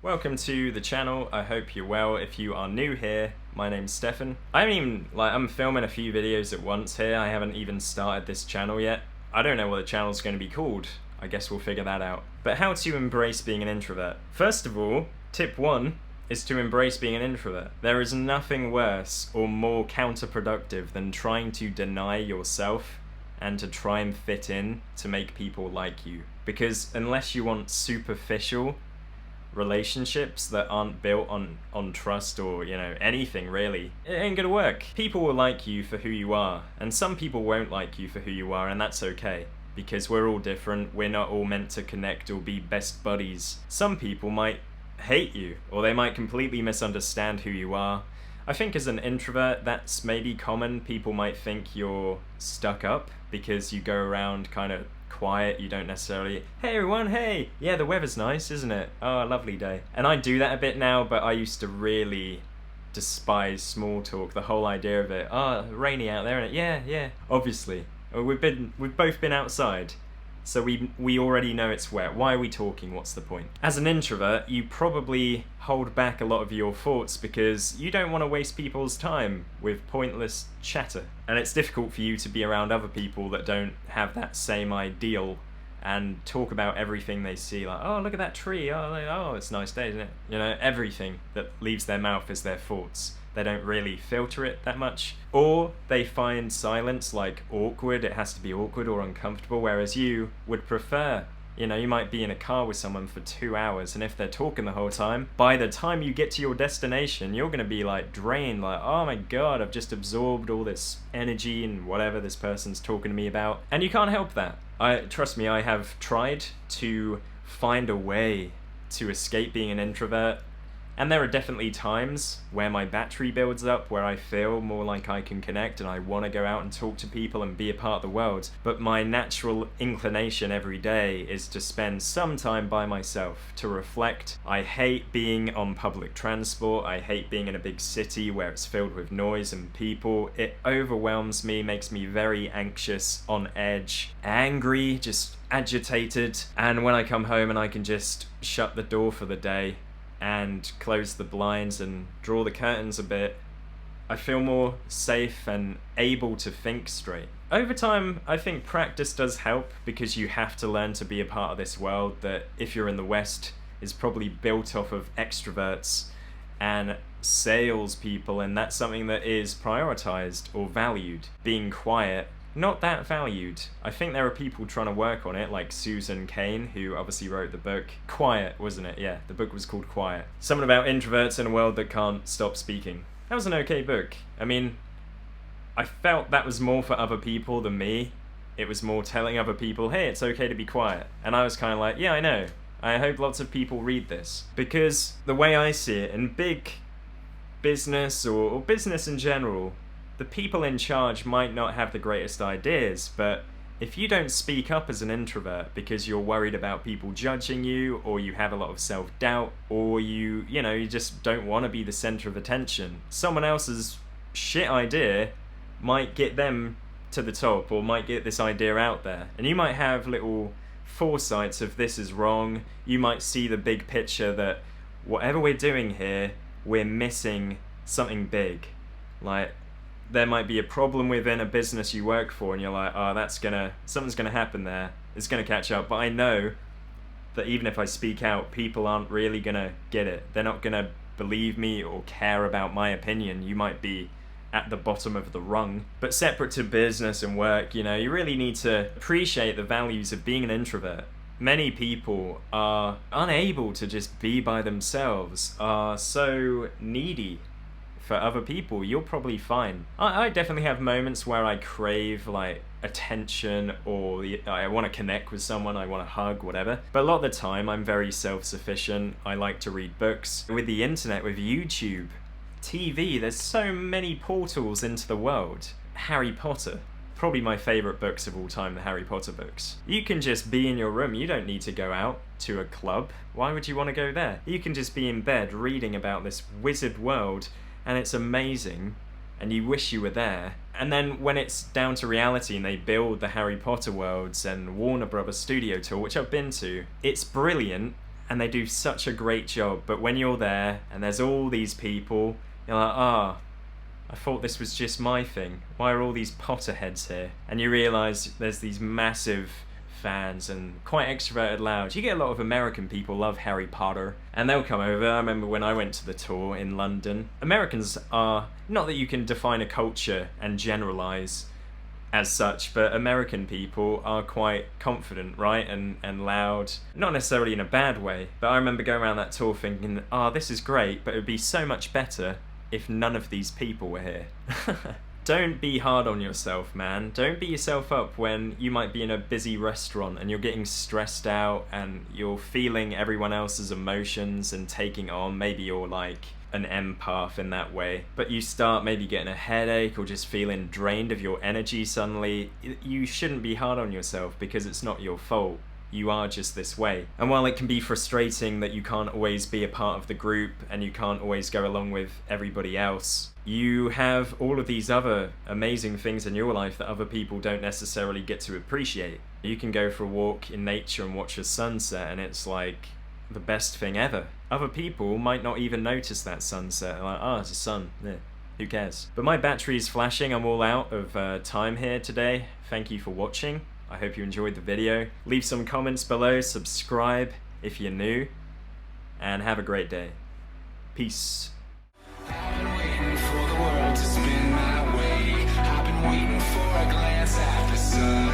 Welcome to the channel. I hope you're well. If you are new here, my name's Stefan. I'm filming a few videos at once here. I haven't even started this channel yet. I don't know what the channel's going to be called. I guess we'll figure that out. But how to embrace being an introvert. First of all, tip 1 is to embrace being an introvert. There is nothing worse or more counterproductive than trying to deny yourself and to try and fit in to make people like you. Because unless you want superficial relationships that aren't built on trust or anything really, it ain't gonna work. People will like you for who you are, and some people won't like you for who you are, and that's okay, because we're all different. We're not all meant to connect or be best buddies. Some people might hate you, or they might completely misunderstand who you are. I think as an introvert, that's maybe common. People might think you're stuck up because you go around kind of quiet. You don't necessarily, hey everyone, hey, yeah, the weather's nice, isn't it? Oh, a lovely day. And I do that a bit now, but I used to really despise small talk, the whole idea of it. Oh, rainy out there, isn't it? Yeah. Obviously, we've both been outside, so we already know it's wet. Why are we talking? What's the point? As an introvert, you probably hold back a lot of your thoughts because you don't want to waste people's time with pointless chatter. And it's difficult for you to be around other people that don't have that same ideal and talk about everything they see, like, oh, look at that tree, oh, it's a nice day, isn't it? Everything that leaves their mouth is their thoughts. They don't really filter it that much. Or they find silence like awkward, it has to be awkward or uncomfortable, whereas you would prefer, you might be in a car with someone for 2 hours, and if they're talking the whole time, by the time you get to your destination, you're gonna be like drained, like, oh my god, I've just absorbed all this energy and whatever this person's talking to me about. And you can't help that. Trust me, I have tried to find a way to escape being an introvert. And there are definitely times where my battery builds up, where I feel more like I can connect and I want to go out and talk to people and be a part of the world. But my natural inclination every day is to spend some time by myself, to reflect. I hate being on public transport. I hate being in a big city where it's filled with noise and people. It overwhelms me, makes me very anxious, on edge, angry, just agitated. And when I come home and I can just shut the door for the day and close the blinds and draw the curtains a bit, I feel more safe and able to think straight. Over time, I think practice does help, because you have to learn to be a part of this world that, if you're in the West, is probably built off of extroverts and salespeople, and that's something that is prioritized or valued. Being quiet, not that valued. I think there are people trying to work on it, like Susan Cain, who obviously wrote the book Quiet, wasn't it? Yeah, the book was called Quiet. Something about introverts in a world that can't stop speaking. That was an okay book. I mean, I felt that was more for other people than me. It was more telling other people, hey, it's okay to be quiet. And I was kind of like, yeah, I know. I hope lots of people read this. Because the way I see it, in big business or business in general, the people in charge might not have the greatest ideas, but if you don't speak up as an introvert because you're worried about people judging you, or you have a lot of self-doubt, or you just don't want to be the center of attention, someone else's shit idea might get them to the top, or might get this idea out there. And you might have little foresights of this is wrong. You might see the big picture that whatever we're doing here, we're missing something big. Like, there might be a problem within a business you work for, and you're like, oh, something's gonna happen there. It's gonna catch up. But I know that even if I speak out, people aren't really gonna get it. They're not gonna believe me or care about my opinion. You might be at the bottom of the rung. But separate to business and work, you really need to appreciate the values of being an introvert. Many people are unable to just be by themselves, are so needy for other people. You're probably fine. I definitely have moments where I crave like attention, or I want to connect with someone, I want to hug, whatever. But a lot of the time I'm very self-sufficient. I like to read books. With the internet, with YouTube, TV, there's so many portals into the world. Harry Potter, probably my favorite books of all time, the Harry Potter books. You can just be in your room. You don't need to go out to a club. Why would you want to go there? You can just be in bed reading about this wizard world, and it's amazing, and you wish you were there. And then when it's down to reality and they build the Harry Potter worlds and Warner Brothers Studio Tour, which I've been to, it's brilliant, and they do such a great job. But when you're there and there's all these people, you're like, I thought this was just my thing. Why are all these Potterheads here? And you realise there's these massive fans and quite extroverted loud. You get a lot of American people love Harry Potter and they'll come over. I remember when I went to the tour in London. Americans are, not that you can define a culture and generalise as such, but American people are quite confident, right? And loud. Not necessarily in a bad way, but I remember going around that tour thinking, this is great, but it would be so much better if none of these people were here. Don't be hard on yourself, man. Don't beat yourself up when you might be in a busy restaurant and you're getting stressed out and you're feeling everyone else's emotions and taking on. Maybe you're like an empath in that way, but you start maybe getting a headache or just feeling drained of your energy suddenly. You shouldn't be hard on yourself because it's not your fault. You are just this way. And while it can be frustrating that you can't always be a part of the group and you can't always go along with everybody else, you have all of these other amazing things in your life that other people don't necessarily get to appreciate. You can go for a walk in nature and watch a sunset and it's like the best thing ever. Other people might not even notice that sunset. They're like, it's a sun. Yeah, who cares? But my battery is flashing. I'm all out of time here today. Thank you for watching. I hope you enjoyed the video. Leave some comments below, subscribe if you're new, and have a great day. Peace. I've been waiting for the world to spin my way. I've been waiting for a glance at the sun.